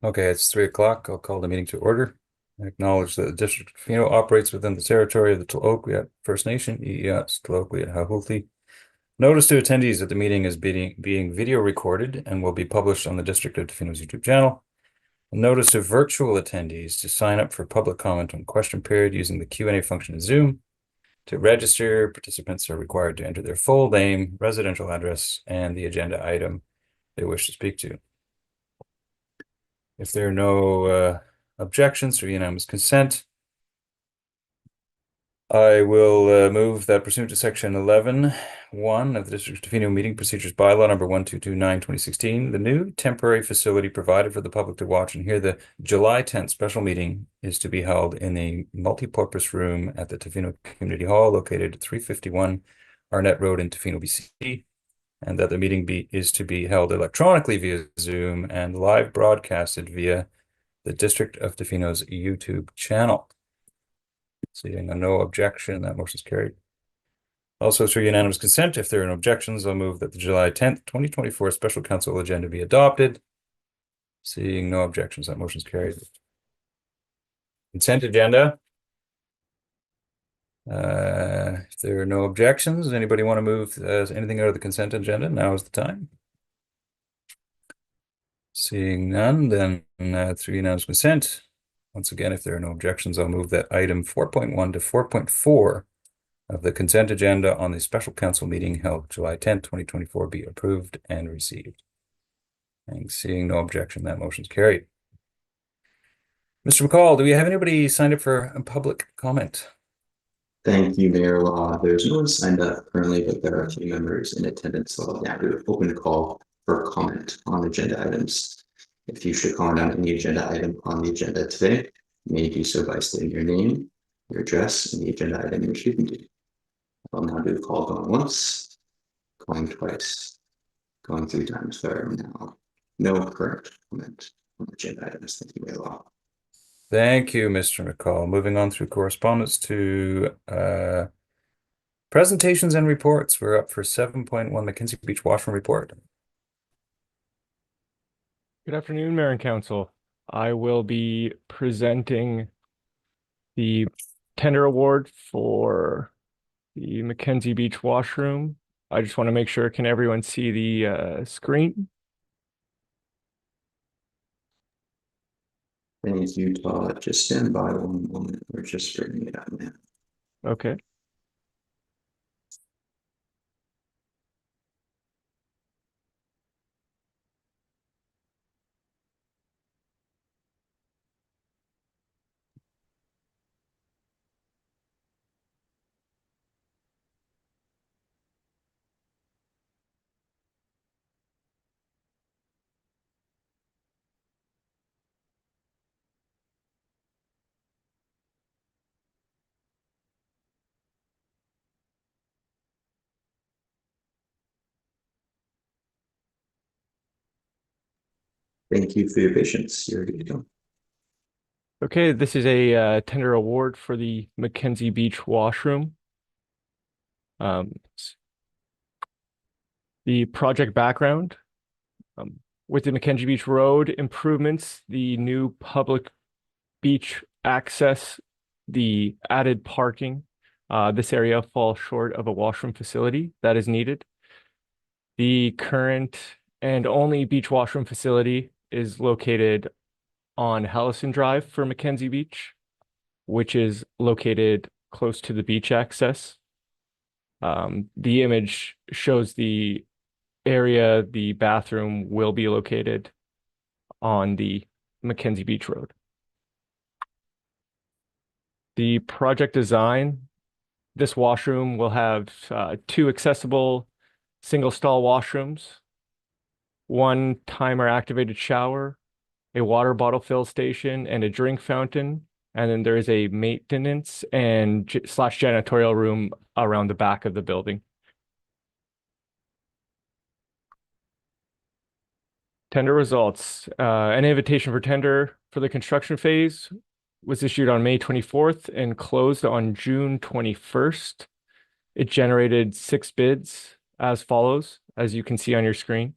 Okay, it's 3 o'clock. I'll call the meeting to order. I acknowledge that the District of Tofino operates within the territory of the Tla-o-qui-aht First Nation, Tla-o-qui-aht. Notice to attendees that the meeting is being video recorded and will be published on the District of Tofino's YouTube channel. Notice to virtual attendees to sign up for public comment on question period using the Q&A function in Zoom. To register, participants are required to enter their full name, residential address, and the agenda item they wish to speak to. If there are no objections or unanimous consent, I will move that pursuant to section 11(1) of the District of Tofino Meeting Procedures Bylaw number 1229/2016, the new temporary facility provided for the public to watch and hear the July 10th special meeting is to be held in a multi-purpose room at the Tofino Community Hall located at 351 Arnett Road in Tofino, BC, and that the meeting is to be held electronically via Zoom and live broadcasted via the District of Tofino's YouTube channel. Seeing no objection, that motion is carried. Also, through unanimous consent, if there are no objections, I'll move that the July 10th, 2024 special council agenda be adopted. Seeing no objections, that motion is carried. Consent agenda. If there are no objections, anybody want to move anything out of the consent agenda? Now is the time. Seeing none, then through unanimous consent, once again, if there are no objections, I'll move that item 4.1 to 4.4 of the consent agenda on the special council meeting held July 10th, 2024 be approved and received. And seeing no objection, that motion is carried. Mr. McCall, do we have anybody signed up for a public comment? Thank you, Mayor Law. There's no one signed up currently, but there are a few members in attendance, so I'll now open the call for comment on agenda items. If you should comment on any agenda item on the agenda today, you may do so by stating your name, your address, and the agenda item you're speaking to. I'll now do the call going once, going twice, going 3 times. There are now no current comment on agenda items. Thank you, Mayor Law. Thank you, Mr. McCall. Moving on through correspondence to presentations and reports. We're up for 7.1 Mackenzie Beach Washroom Report. Good afternoon, Mayor and Council. I will be presenting the tender award for the Mackenzie Beach Washroom. I just want to make sure, can everyone see the screen? Thank you, Todd. Just stand by one moment. We're just straightening it out now. Okay. Thank you for your patience. You're good to go. Okay, this is a tender award for the Mackenzie Beach Washroom. The project background. With the Mackenzie Beach Road improvements, the new public beach access, the added parking, this area falls short of a washroom facility that is needed. The current and only beach washroom facility is located on Hallison Drive for Mackenzie Beach, which is located close to the beach access. The image shows the area the bathroom will be located on the Mackenzie Beach Road. The project design, this washroom will have 2 accessible single stall washrooms, 1 timer activated shower, a water bottle fill station, and a drink fountain. And then there is a maintenance and slash janitorial room around the back of the building. Tender results. An invitation for tender for the construction phase was issued on May 24th and closed on June 21st. It generated 6 bids as follows, as you can see on your screen.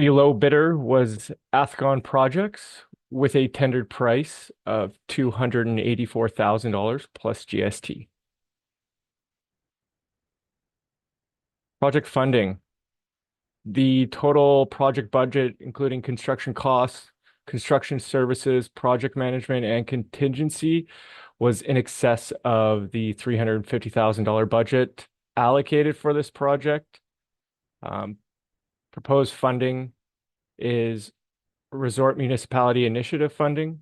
The low bidder was Athcon Projects with a tendered price of $284,000 plus GST. Project funding. The total project budget, including construction costs, construction services, project management, and contingency, was in excess of the $350,000 budget allocated for this project. Proposed funding is Resort Municipality Initiative funding.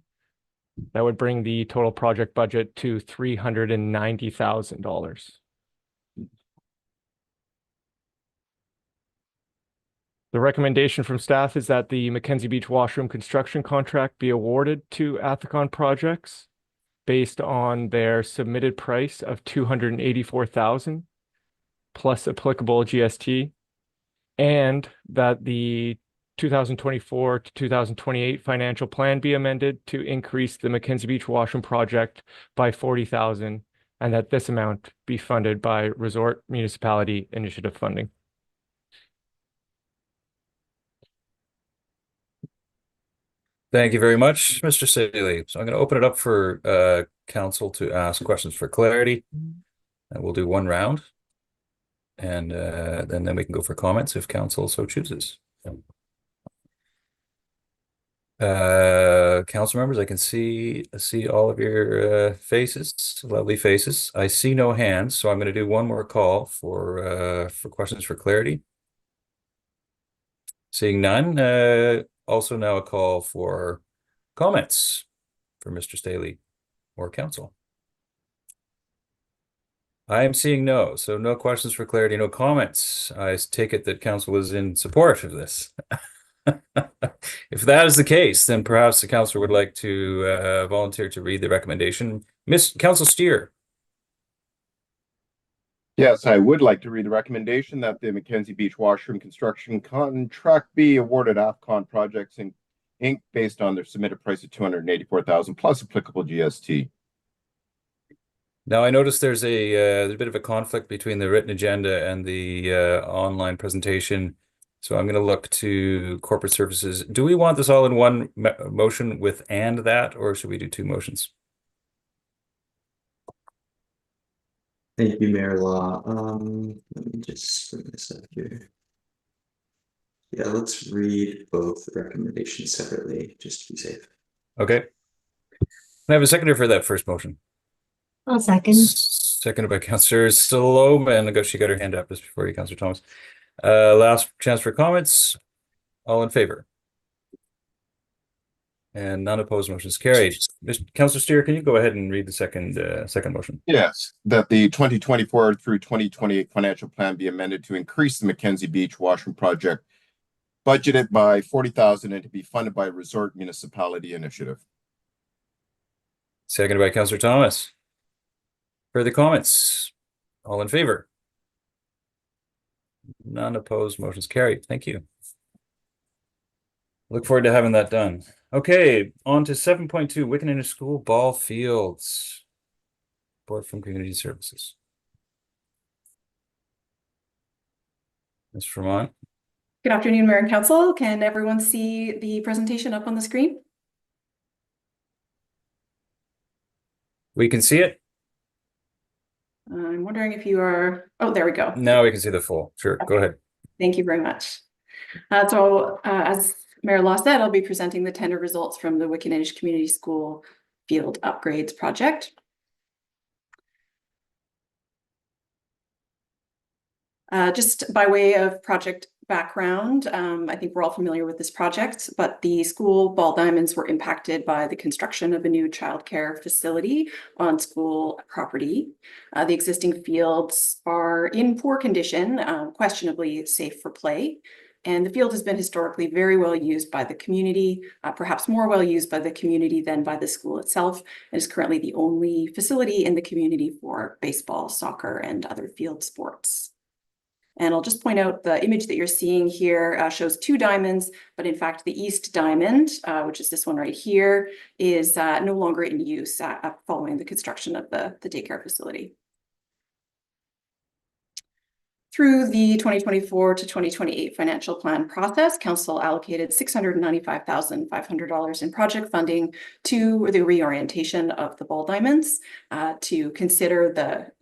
That would bring the total project budget to $390,000. The recommendation from staff is that the Mackenzie Beach washroom construction contract be awarded to Athcon Projects based on their submitted price of $284,000 plus applicable GST, and that the 2024 to 2028 financial plan be amended to increase the Mackenzie Beach washroom project by $40,000, and that this amount be funded by Resort Municipality Initiative funding. Thank you very much, Mr. Staley. So I'm going to open it up for council to ask questions for clarity. And we'll do one round. And then we can go for comments if council so chooses. Council members, I can see all of your faces, lovely faces. I see no hands, so I'm going to do one more call for questions for clarity. Seeing none, also now a call for comments for Mr. Staley or council. I am seeing no, so no questions for clarity, no comments. I take it that council is in support of this. If that is the case, then perhaps the councillor would like to volunteer to read the recommendation. Council Steer. Yes, I would like to read the recommendation that the Mackenzie Beach washroom construction contract be awarded Athcon Projects Inc. based on their submitted price of $284,000 plus applicable GST. Now, I noticed there's a bit of a conflict between the written agenda and the online presentation. So I'm going to look to corporate services. Do we want this all in one motion with and that, or should we do two motions? Thank you, Mayor Law. Let me just bring this up here. Yeah, let's read both recommendations separately, just to be safe. Okay. Can I have a seconder for that first motion? I'll second. Seconded by Councillor Sloman. She got her hand up just before you, Councillor Thomas. Last chance for comments. All in favor? And none opposed. Motion is carried. Councillor Steer, can you go ahead and read the second motion? Yes, that the 2024 through 2028 financial plan be amended to increase the Mackenzie Beach washroom project budgeted by $40,000 and to be funded by Resort Municipality Initiative. Seconded by Councillor Thomas. Further comments? All in favor? None opposed. Motion's carried. Thank you. Look forward to having that done. Okay, on to 7.2, Wickenham School Ball Fields. Board from Community Services. Ms. Fremont. Good afternoon, Mayor and Council. Can everyone see the presentation up on the screen? We can see it. I'm wondering if you are, oh, there we go. Now we can see the full. Sure, Okay. Go ahead. Thank you very much. As Mayor Law said, I'll be presenting the tender results from the Wickenham Community School Field Upgrades Project. Just by way of project background, I think we're all familiar with this project, but the school ball diamonds were impacted by the construction of a new childcare facility on school property. The existing fields are in poor condition, questionably safe for play. And the field has been historically very well used by the community, perhaps more well used by the community than by the school itself. It is currently the only facility in the community for baseball, soccer, and other field sports. And I'll just point out the image that you're seeing here shows two diamonds, but in fact, the east diamond, which is this one right here, is no longer in use following the construction of the daycare facility. Through the 2024 to 2028 financial plan process, Council allocated $695,500 in project funding to the reorientation of the ball diamonds. To consider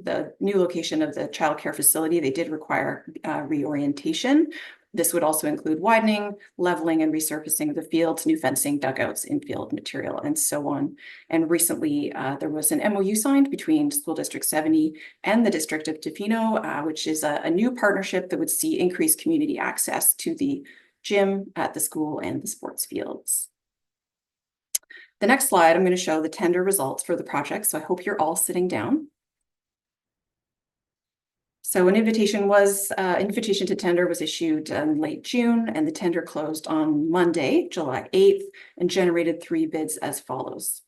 the new location of the childcare facility, they did require reorientation. This would also include widening, leveling, and resurfacing of the fields, new fencing, dugouts, infield material, and so on. And recently, there was an MOU signed between School District 70 and the District of Tofino, which is a new partnership that would see increased community access to the gym at the school and the sports fields. The next slide, I'm going to show the tender results for the project, so I hope you're all sitting down. So an invitation to tender was issued in late June, and the tender closed on Monday, July 8th, and generated 3 bids as follows.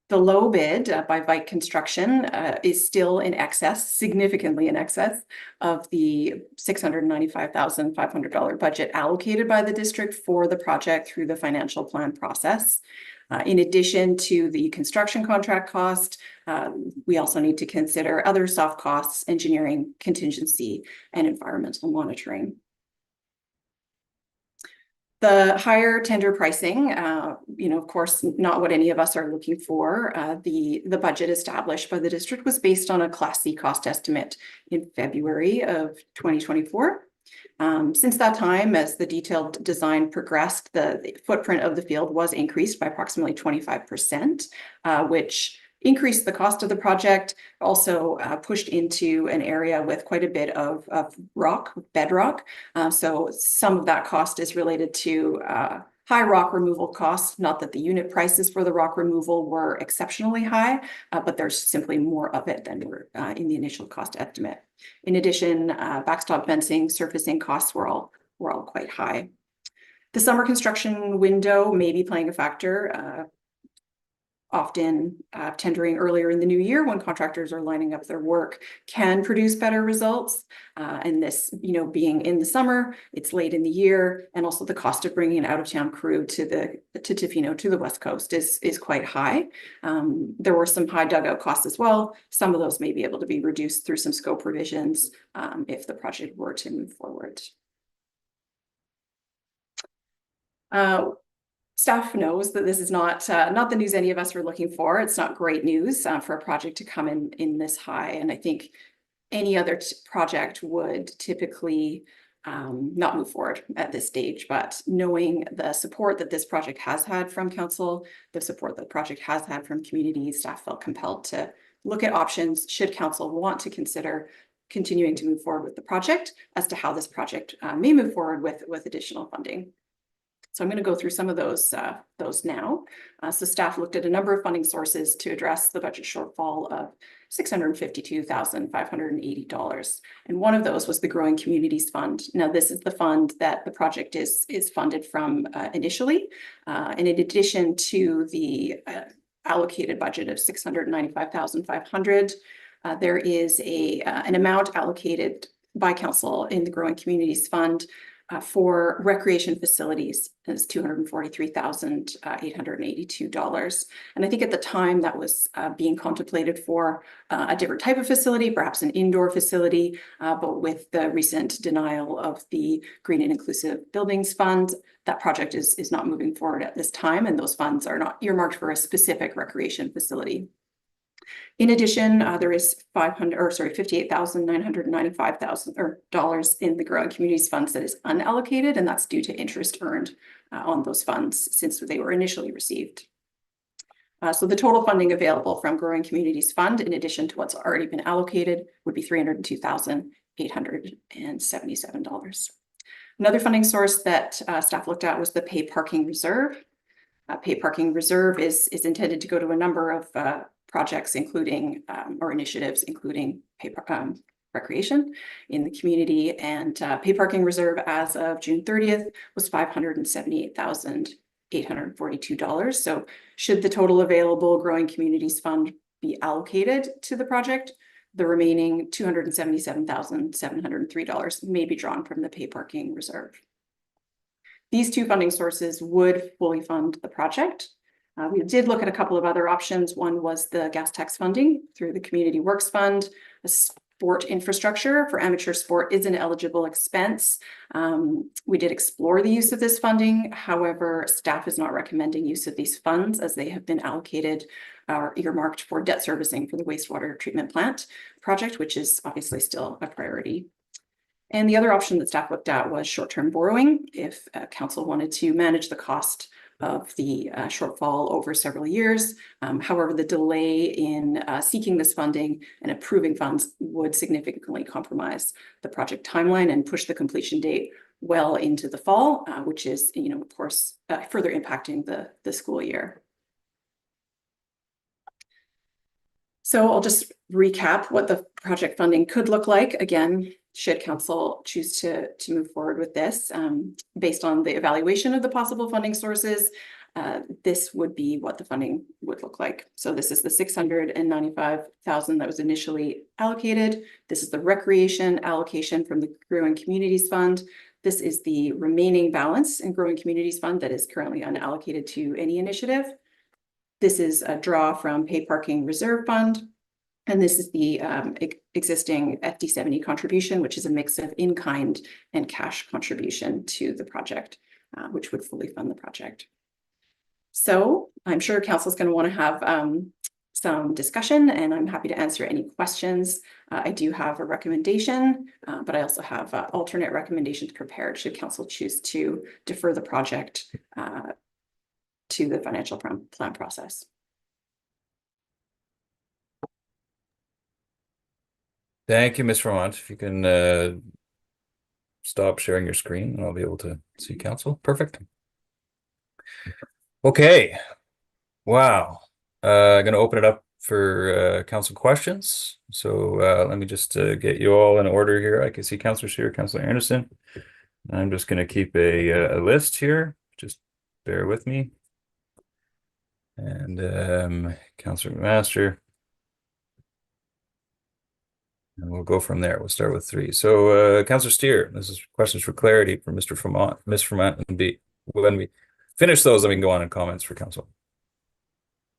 The low bid by Vike Construction is still in excess, significantly in excess of the $695,500 budget allocated by the district for the project through the financial plan process. In addition to the construction contract cost, we also need to consider other soft costs, engineering, contingency, and environmental monitoring. The higher tender pricing, of course, not what any of us are looking for. The budget established by the district was based on a Class C cost estimate in February of 2024. Since that time, as the detailed design progressed, the footprint of the field was increased by approximately 25%, which increased the cost of the project, also pushed into an area with quite a bit of bedrock. So some of that cost is related to high rock removal costs, not that the unit prices for the rock removal were exceptionally high, but there's simply more of it than were in the initial cost estimate. In addition, backstop fencing, surfacing costs were all quite high. The summer construction window may be playing a factor. Often tendering earlier in the new year when contractors are lining up their work can produce better results. And this, being in the summer, it's late in the year, and also the cost of bringing an out-of-town crew to Tofino, to the West Coast is quite high. There were some high dugout costs as well. Some of those may be able to be reduced through some scope revisions if the project were to move forward. Staff knows that this is not the news any of us are looking for. It's not great news for a project to come in this high. And I think any other project would typically not move forward at this stage. But knowing the support that this project has had from council, the support that the project has had from community, staff felt compelled to look at options should council want to consider continuing to move forward with the project as to how this project may move forward with additional funding. So I'm going to go through some of those now. So staff looked at a number of funding sources to address the budget shortfall of $652,580. And one of those was the Growing Communities Fund. Now, this is the fund that the project is funded from initially. And in addition to the allocated budget of $695,500, there is an amount allocated by council in the Growing Communities Fund for recreation facilities. It's $243,882. And I think at the time that was being contemplated for a different type of facility, perhaps an indoor facility, but with the recent denial of the Green and Inclusive Buildings Fund, that project is not moving forward at this time, and those funds are not earmarked for a specific recreation facility. In addition, there is $58,995 in the Growing Communities Funds that is unallocated, and that's due to interest earned on those funds since they were initially received. So the total funding available from Growing Communities Fund, in addition to what's already been allocated, would be $302,877. Another funding source that staff looked at was the Pay Parking Reserve. Pay Parking Reserve is intended to go to a number of projects, including or initiatives, including recreation in the community. And Pay Parking Reserve as of June 30th was $578,842. So should the total available Growing Communities Fund be allocated to the project, the remaining $277,703 may be drawn from the Pay Parking Reserve. These two funding sources would fully fund the project. We did look at a couple of other options. One was the gas tax funding through the Community Works Fund. The sport infrastructure for amateur sport is an eligible expense. We did explore the use of this funding. However, staff is not recommending use of these funds as they have been allocated or earmarked for debt servicing for the wastewater treatment plant project, which is obviously still a priority. And the other option that staff looked at was short-term borrowing if council wanted to manage the cost of the shortfall over several years. However, the delay in seeking this funding and approving funds would significantly compromise the project timeline and push the completion date well into the fall, which is, of course, further impacting the school year. So I'll just recap what the project funding could look like. Again, should council choose to move forward with this, based on the evaluation of the possible funding sources, this would be what the funding would look like. So this is the $695,000 that was initially allocated. This is the recreation allocation from the Growing Communities Fund. This is the remaining balance in Growing Communities Fund that is currently unallocated to any initiative. This is a draw from Pay Parking Reserve Fund. And this is the existing FD70 contribution, which is a mix of in-kind and cash contribution to the project, which would fully fund the project. So I'm sure council is going to want to have some discussion, and I'm happy to answer any questions. I do have a recommendation, but I also have alternate recommendations prepared should council choose to defer the project to the financial plan process. Thank you, Ms. Vermont. If you can stop sharing your screen, and I'll be able to see council. Perfect. Okay. Wow. I'm going to open it up for council questions. So let me just get you all in order here. I can see Councillor Steer, Councillor Anderson. I'm just going to keep a list here. Just bear with me. And Councillor Master. And we'll go from there. We'll start with 3. So Councillor Steer, this is questions for clarity for Mr. Vermont, Ms. Vermont, and B. When we finish those, then we can go on in comments for council.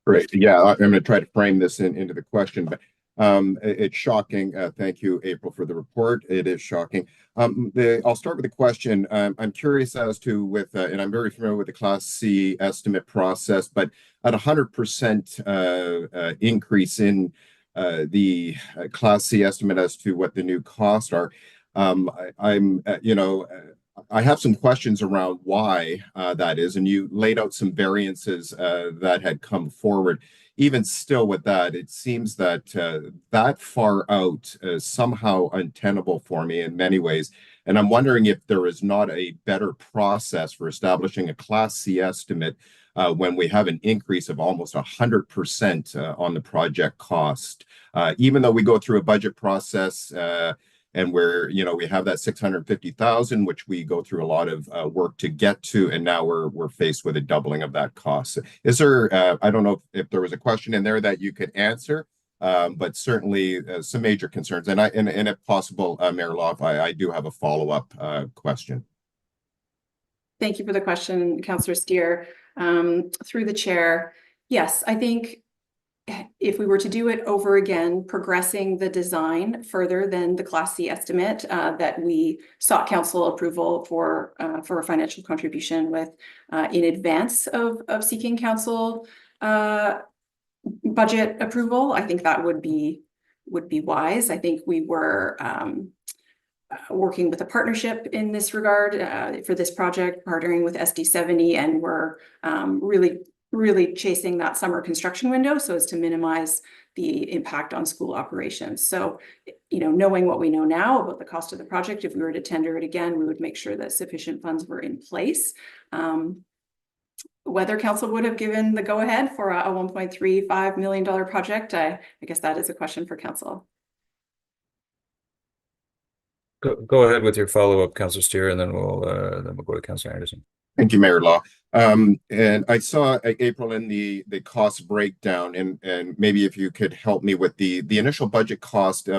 Great. Yeah, I'm going to try to frame this into the question, but it's shocking. Thank you, April, for the report. It is shocking. I'll start with the question. I'm curious as to and I'm very familiar with the Class C estimate process, but at 100% increase in the Class C estimate as to what the new costs are, I have some questions around why that is, and you laid out some variances that had come forward. Even still with that, it seems that that far out is somehow untenable for me in many ways. And I'm wondering if there is not a better process for establishing a Class C estimate when we have an increase of almost 100% on the project cost. Even though we go through a budget process and we have that 650,000, which we go through a lot of work to get to, and now we're faced with a doubling of that cost. Is there? I don't know if there was a question in there that you could answer, but certainly some major concerns. And if possible, Mayor Loff, I do have a follow-up question. Thank you for the question, Councillor Steer. Through the chair, yes, I think if we were to do it over again, progressing the design further than the Class C estimate that we sought council approval for a financial contribution with in advance of seeking council budget approval, I think that would be wise. I think we were working with a partnership in this regard for this project, partnering with SD70, and we're really chasing that summer construction window so as to minimize the impact on school operations. So, knowing what we know now about the cost of the project, if we were to tender it again, we would make sure that sufficient funds were in place. Whether council would have given the go-ahead for a $1.35 million project, I guess that is a question for council. Go ahead with your follow-up, Councillor Steer, and then we'll go to Councillor Anderson. Thank you, Mayor Law. And I saw April in the cost breakdown, and maybe if you could help me with the initial budget cost.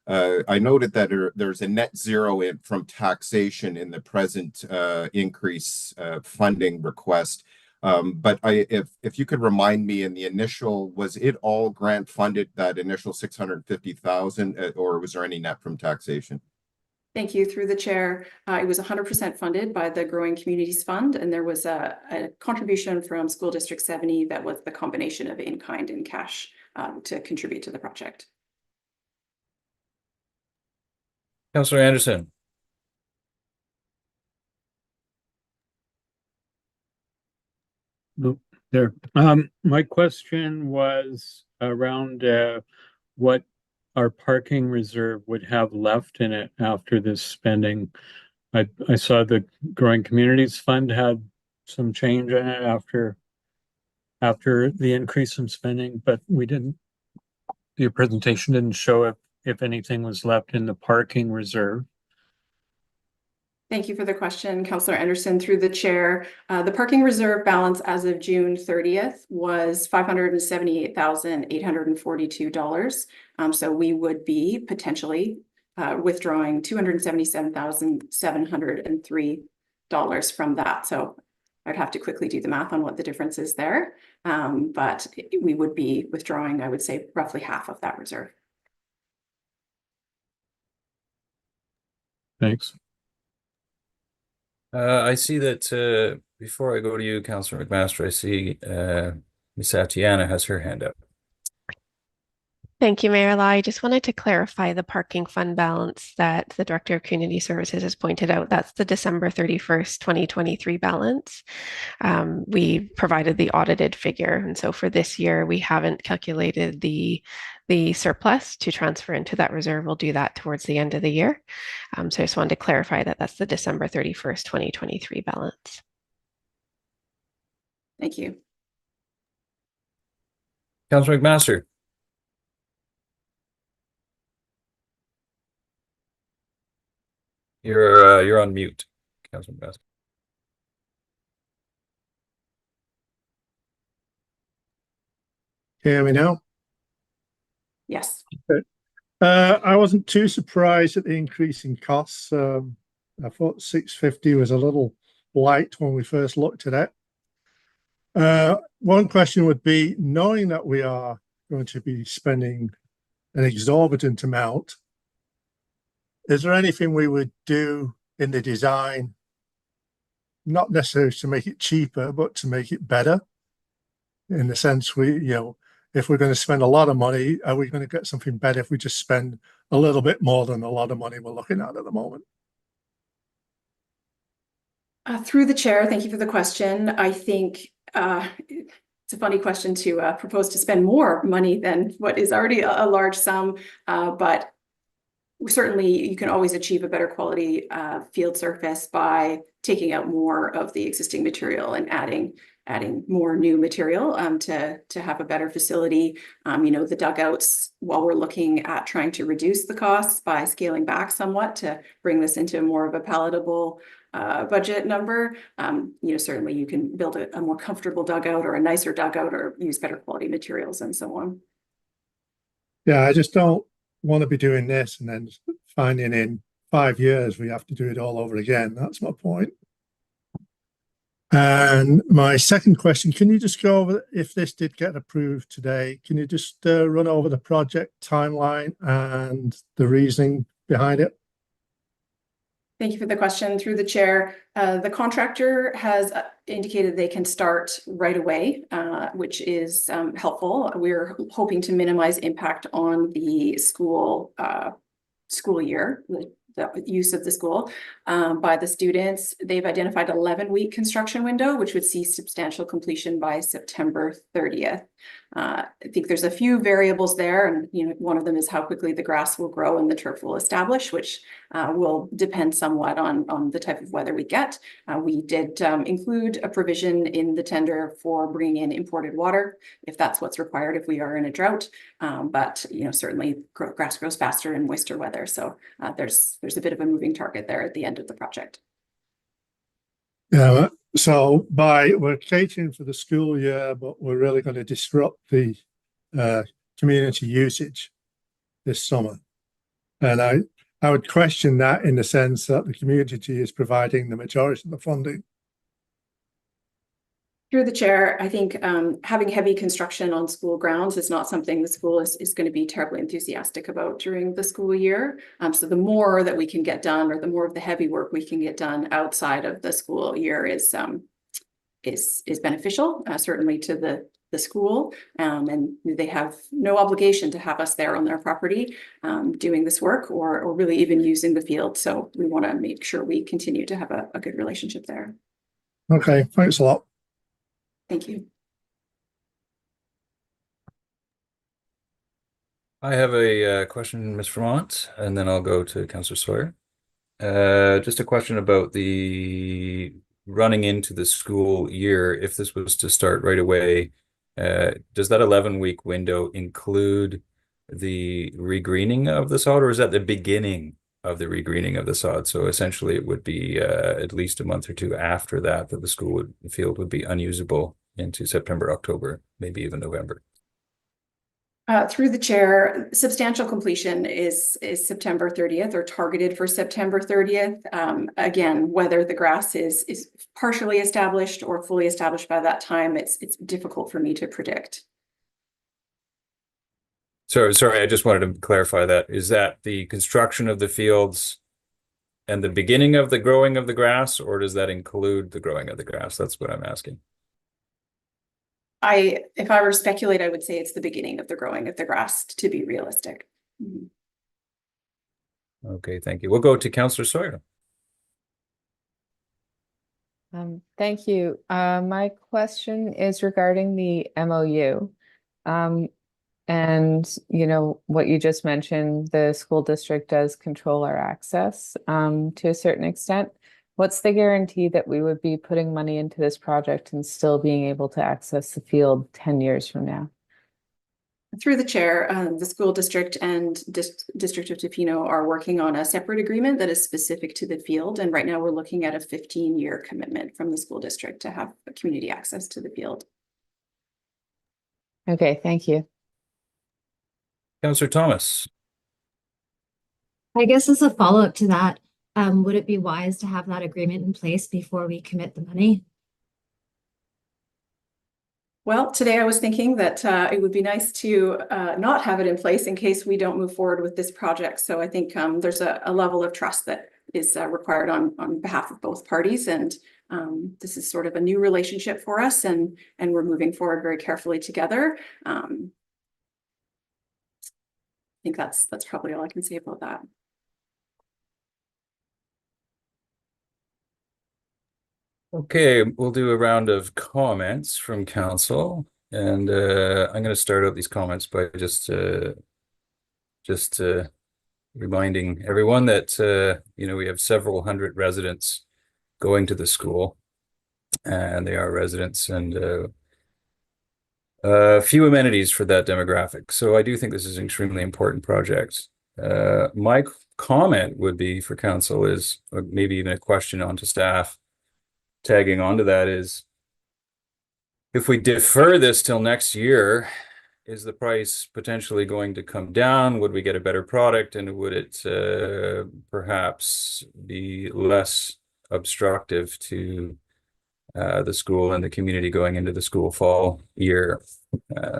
I noted that there's a net zero from taxation in the present increase funding request. But if you could remind me, in the initial, was it all grant funded, that initial 650,000, or was there any net from taxation? Thank you. Through the chair, it was 100% funded by the Growing Communities Fund, and there was a contribution from School District 70 that was the combination of in-kind and cash to contribute to the project. Councillor Anderson. There. My question was around what our parking reserve would have left in it after this spending. I saw the Growing Communities Fund had some change in it after the increase in spending, but your presentation didn't show if anything was left in the parking reserve. Thank you for the question, Councillor Anderson. Through the chair, the parking reserve balance as of June 30th was $578,842. So we would be potentially withdrawing $277,703 from that. So I'd have to quickly do the math on what the difference is there. But we would be withdrawing, I would say, roughly half of that reserve. Thanks. I see that before I go to you, Councillor McMaster, I see Ms. Atiana has her hand up. Thank you, Mayor Law. I just wanted to clarify the parking fund balance that the Director of Community Services has pointed out. That's the December 31st, 2023 balance. We provided the audited figure. And so for this year, we haven't calculated the surplus to transfer into that reserve. We'll do that towards the end of the year. So I just wanted to clarify that that's the December 31st, 2023 balance. Thank you. Councillor McMaster. You're on mute, Councillor McMaster. Hear me now? Yes. I wasn't too surprised at the increase in costs. I thought 650 was a little light when we first looked at it. One question would be, knowing that we are going to be spending an exorbitant amount, is there anything we would do in the design, not necessarily to make it cheaper, but to make it better? In the sense if we're going to spend a lot of money, are we going to get something better if we just spend a little bit more than a lot of money we're looking at the moment? Through the chair, thank you for the question. I think it's a funny question to propose to spend more money than what is already a large sum, but certainly you can always achieve a better quality field surface by taking out more of the existing material and adding more new material to have a better facility. The dugouts, while we're looking at trying to reduce the costs by scaling back somewhat to bring this into more of a palatable budget number, certainly you can build a more comfortable dugout or a nicer dugout or use better quality materials and so on. Yeah, I just don't want to be doing this and then finding in 5 years we have to do it all over again. That's my point. And my second question, can you just go over, if this did get approved today, can you just run over the project timeline and the reasoning behind it? Thank you for the question. Through the chair, the contractor has indicated they can start right away, which is helpful. We're hoping to minimize impact on the school year, the use of the school by the students. They've identified 11-week construction window, which would see substantial completion by September 30th. I think there's a few variables there, and one of them is how quickly the grass will grow and the turf will establish, which will depend somewhat on the type of weather we get. We did include a provision in the tender for bringing in imported water, if that's what's required if we are in a drought. But certainly grass grows faster in moister weather, so there's a bit of a moving target there at the end of the project. Yeah, so we're catering for the school year, but we're really going to disrupt the community usage this summer. And I would question that in the sense that the community is providing the majority of the funding. Through the chair, I think having heavy construction on school grounds is not something the school is going to be terribly enthusiastic about during the school year. So the more that we can get done, or the more of the heavy work we can get done outside of the school year is beneficial, certainly to the school. And they have no obligation to have us there on their property doing this work, or really even using the field. So we want to make sure we continue to have a good relationship there. Okay, thanks a lot. Thank you. I have a question, Ms. Vermont, and then I'll go to Councillor Sawyer. Just a question about the running into the school year. If this was to start right away, does that 11-week window include the regreening of the sod, or is that the beginning of the regreening of the sod? So essentially it would be at least a month or two after that the field would be unusable into September, October, maybe even November. Through the chair, substantial completion is September 30th, or targeted for September 30th. Again, whether the grass is partially established or fully established by that time, it's difficult for me to predict. Sorry, I just wanted to clarify that. Is that the construction of the fields and the beginning of the growing of the grass, or does that include the growing of the grass? That's what I'm asking. If I were to speculate, I would say it's the beginning of the growing of the grass, to be realistic. Mm-hmm. Okay, thank you. We'll go to Councillor Sawyer. Thank you. My question is regarding the MOU. And what you just mentioned, the school district does control our access to a certain extent. What's the guarantee that we would be putting money into this project and still being able to access the field 10 years from now? Through the chair, the school district and District of Tofino are working on a separate agreement that is specific to the field. And right now we're looking at a 15-year commitment from the school district to have community access to the field. Okay, thank you. Councillor Thomas. I guess as a follow-up to that, would it be wise to have that agreement in place before we commit the money? Well, today I was thinking that it would be nice to not have it in place in case we don't move forward with this project. So I think there's a level of trust that is required on behalf of both parties. And this is sort of a new relationship for us, and we're moving forward very carefully together. I think that's probably all I can say about that. Okay, we'll do a round of comments from council, and I'm going to start out these comments by just reminding everyone that we have several hundred residents going to the school, and they are residents, and few amenities for that demographic. So I do think this is an extremely important project. My comment would be for council is, or maybe even a question onto staff, tagging onto that is, if we defer this till next year, is the price potentially going to come down? Would we get a better product, and would it perhaps be less obstructive to the school and the community going into the school fall year,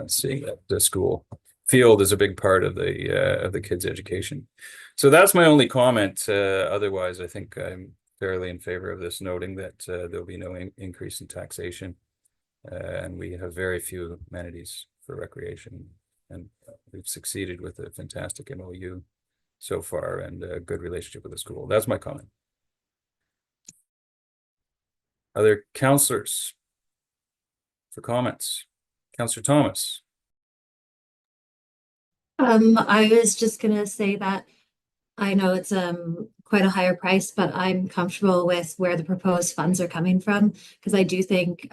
seeing that the school field is a big part of the kids' education? So that's my only comment. Otherwise, I think I'm fairly in favor of this, noting that there'll be no increase in taxation, and we have very few amenities for recreation, and we've succeeded with a fantastic MOU so far and a good relationship with the school. That's my comment. Other councillors for comments? Councillor Thomas. I was just gonna say that I know it's quite a higher price, but I'm comfortable with where the proposed funds are coming from, because I do think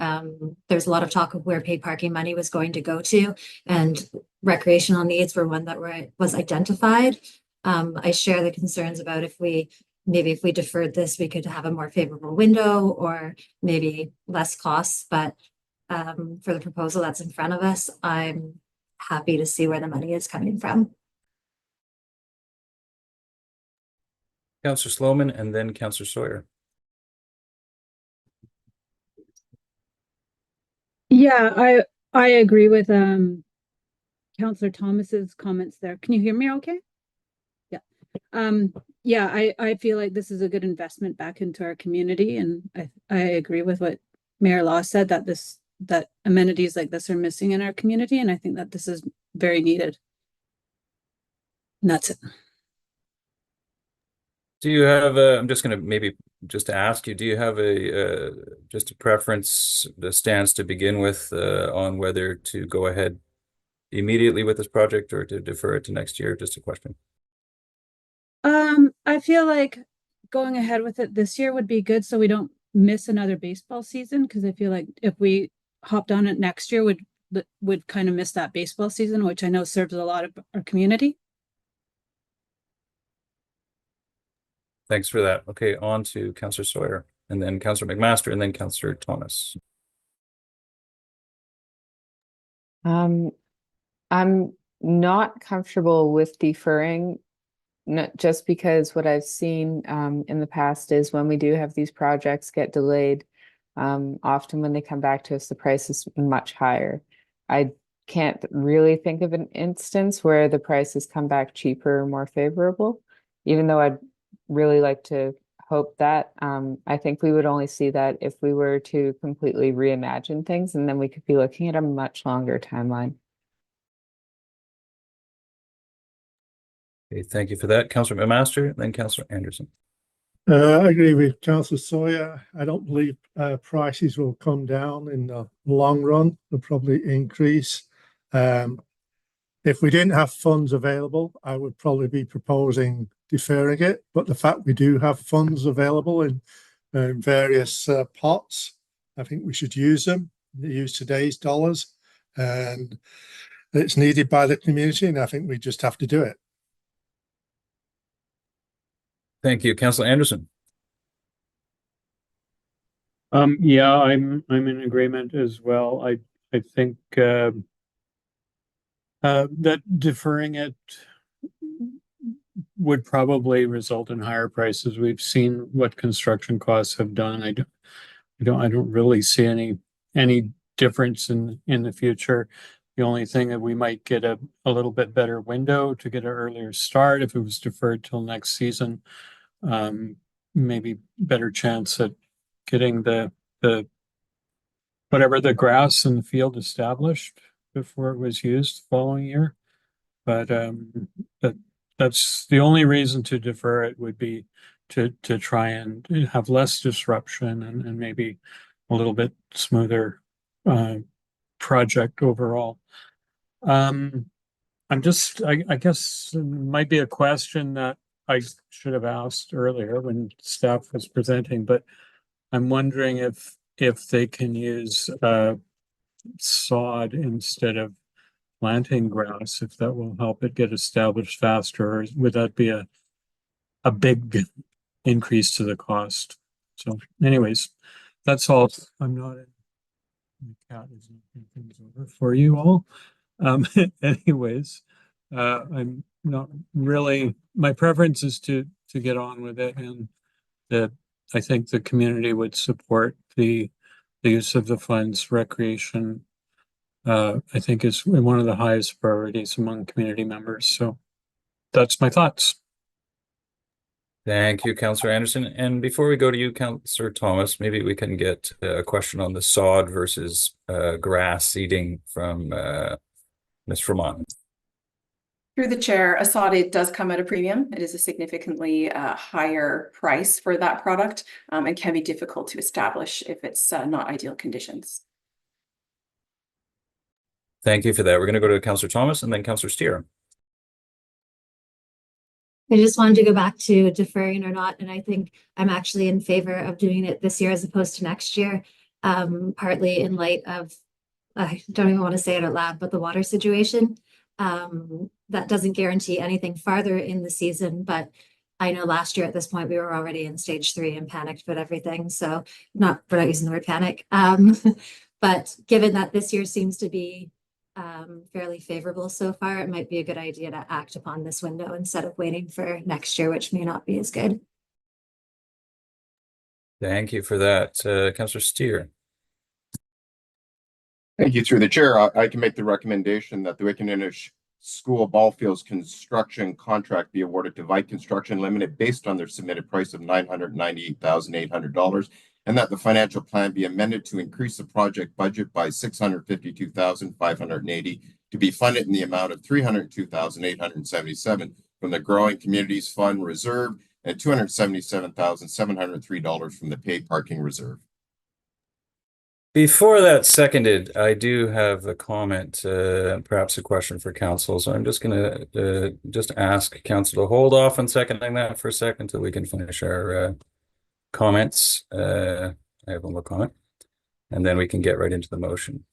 there's a lot of talk of where paid parking money was going to go to, and recreational needs were one that was identified. I share the concerns about if we deferred this, we could have a more favorable window or maybe less costs. But for the proposal that's in front of us, I'm happy to see where the money is coming from. Councillor Sloman, and then Councillor Sawyer. Yeah, I agree with Councillor Thomas's comments there. Can you hear me okay? Yeah. Yeah, I feel like this is a good investment back into our community, and I agree with what Mayor Law said, that that amenities like this are missing in our community, and I think that this is very needed. And that's it. Do you have a, I'm just going to maybe just to ask you, do you have a just a preference, the stance to begin with on whether to go ahead immediately with this project or to defer it to next year? Just a question. I feel like going ahead with it this year would be good, so we don't miss another baseball season, because I feel like if we hopped on it next year, would kind of miss that baseball season, which I know serves a lot of our community. Thanks for that. Okay, on to Councillor Sawyer, and then Councillor McMaster, and then Councillor Thomas. I'm not comfortable with deferring, not just because what I've seen in the past is when we do have these projects get delayed, often when they come back to us, the price is much higher. I can't really think of an instance where the prices come back cheaper or more favorable, even though I'd really like to hope that. I think we would only see that if we were to completely reimagine things, and then we could be looking at a much longer timeline. Okay, thank you for that. Councillor McMaster, then Councillor Anderson. I agree with Councillor Sawyer. I don't believe prices will come down in the long run. They'll probably increase. If we didn't have funds available, I would probably be proposing deferring it. But the fact we do have funds available in various pots, I think we should use them, use today's dollars. And it's needed by the community, and I think we just have to do it. Thank you. Councillor Anderson. Yeah, I'm in agreement as well. I think that deferring it would probably result in higher prices. We've seen what construction costs have done. I don't really see any difference in the future. The only thing that we might get a little bit better window to get an earlier start if it was deferred till next season. Maybe better chance at getting the whatever the grass in the field established before it was used the following year. But that's the only reason to defer it, would be to try and have less disruption and maybe a little bit smoother project overall. I guess it might be a question that I should have asked earlier when staff was presenting, but I'm wondering if they can use sod instead of planting grass, if that will help it get established faster, or would that be a big increase to the cost? So anyways, that's all. I'm not in. My cat is knocking things over for you all. Anyways, I'm not really, my preference is to get on with it, and that I think the community would support the use of the funds. Recreation, I think, is one of the highest priorities among community members. So that's my thoughts. Thank you, Councillor Anderson. And before we go to you, Councillor Thomas, maybe we can get a question on the sod versus grass seeding from Ms. Fremont. Through the chair, a sod, it does come at a premium. It is a significantly higher price for that product, and can be difficult to establish if it's not ideal conditions. Thank you for that. We're going to go to Councillor Thomas and then Councillor Steer. I just wanted to go back to deferring or not, and I think I'm actually in favor of doing it this year as opposed to next year, partly in light of, I don't even want to say it out loud, but the water situation. That doesn't guarantee anything farther in the season, but I know last year at this point we were already in stage 3 and panicked about everything. So we're not using the word panic. But given that this year seems to be fairly favorable so far, it might be a good idea to act upon this window instead of waiting for next year, which may not be as good. Thank you for that, Councillor Steer. Thank you. Through the chair, I can make the recommendation that the Wickinninish School Ball Fields construction contract be awarded to Vite Construction Limited based on their submitted price of $998,800, and that the financial plan be amended to increase the project budget by $652,580 to be funded in the amount of $302,877 from the Growing Communities Fund Reserve and $277,703 from the paid parking reserve. Before that's seconded, I do have a comment, perhaps a question for council. So I'm just going to just ask council to hold off on seconding that for a second until we can finish our comments. I have one more comment, and then we can get right into the motion.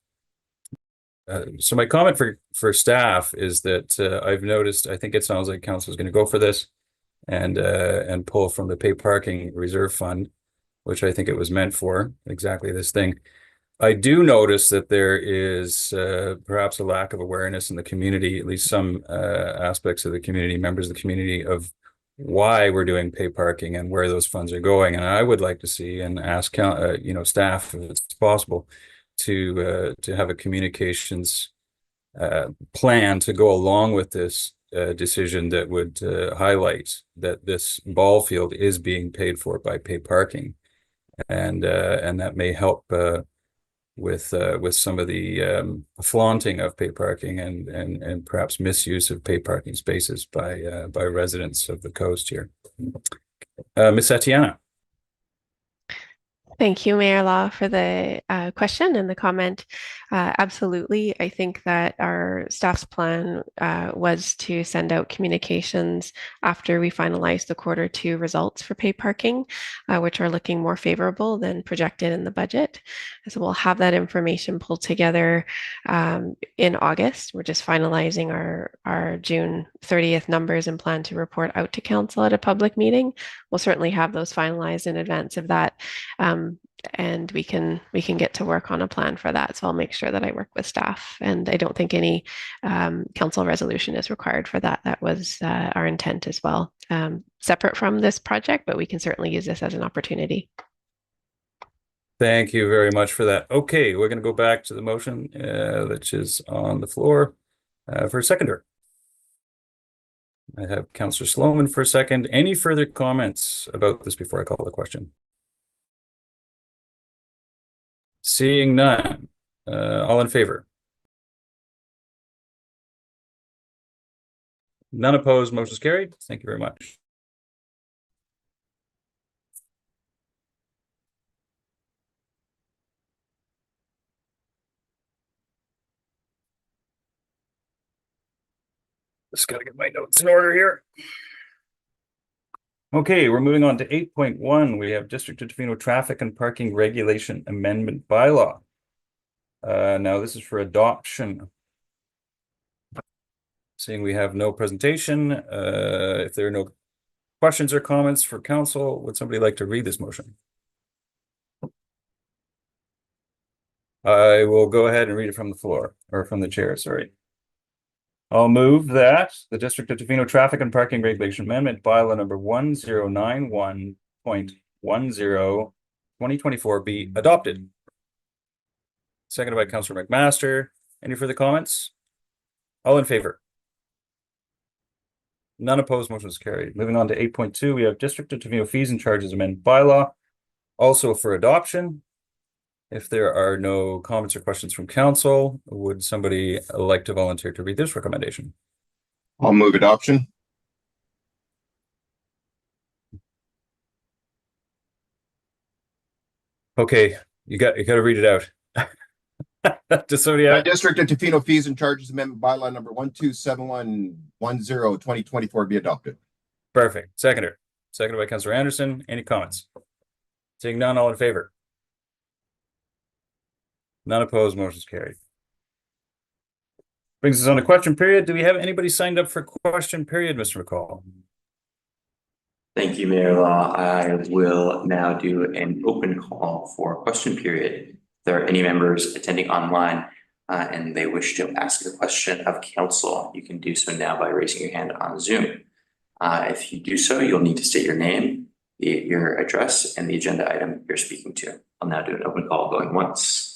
So my comment for staff is that I've noticed, I think it sounds like council is going to go for this and pull from the pay parking reserve fund, which I think it was meant for, exactly this thing. I do notice that there is perhaps a lack of awareness in the community, at least some aspects of the community, members of the community, of why we're doing pay parking and where those funds are going. And I would like to see and ask staff, if it's possible, to have a communications plan to go along with this decision that would highlight that this ball field is being paid for by pay parking, and that may help with some of the flaunting of pay parking and perhaps misuse of pay parking spaces by residents of the coast here. Ms. Tatiana. Thank you, Mayor Law, for the question and the comment. Absolutely. I think that our staff's plan was to send out communications after we finalize the Q2 results for pay parking, which are looking more favorable than projected in the budget. So we'll have that information pulled together in August. We're just finalizing our June 30th numbers and plan to report out to council at a public meeting. We'll certainly have those finalized in advance of that. And we can get to work on a plan for that. So I'll make sure that I work with staff, and I don't think any council resolution is required for that. That was our intent as well, separate from this project, but we can certainly use this as an opportunity. Thank you very much for that. Okay, we're going to go back to the motion, which is on the floor for a seconder. I have Councillor Sloman for a second. Any further comments about this before I call the question? Seeing none, all in favor? None opposed, motion is carried. Thank you very much. Just gotta get my notes in order here. Okay, we're moving on to 8.1. We have District of Tofino Traffic and Parking Regulation Amendment Bylaw. Now this is for adoption. Seeing we have no presentation, if there are no questions or comments for council, would somebody like to read this motion? I will go ahead and read it from the floor, or from the chair, sorry. I'll move that the District of Tofino Traffic and Parking Regulation Amendment Bylaw number 1091.10 2024 be adopted. Seconded by Councillor McMaster. Any further comments? All in favor? None opposed, motion is carried. Moving on to 8.2, we have District of Tofino Fees and Charges Amendment Bylaw, also for adoption. If there are no comments or questions from council, would somebody like to volunteer to read this recommendation? I'll move adoption. Okay, you got to read it out. Just so yeah. District of Tofino Fees and Charges Amendment Bylaw number 127110 2024 be adopted. Perfect. Seconded by Councillor Anderson. Any comments? Seeing none, all in favor? None opposed, motion is carried. Brings us on to question period. Do we have anybody signed up for question period, Mr. McCall? Thank you, Mayor Law. I will now do an open call for question period. If there are any members attending online and they wish to ask a question of council, you can do so now by raising your hand on Zoom. If you do so, you'll need to state your name, your address, and the agenda item you're speaking to. I'll now do an open call going once,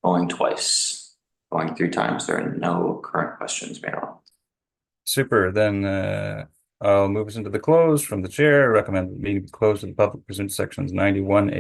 going twice. Going through times, there are no current questions, Mayor Law. Super, then I'll move us into the close from the chair. Recommend the meeting be closed to the public pursuant to sections 91A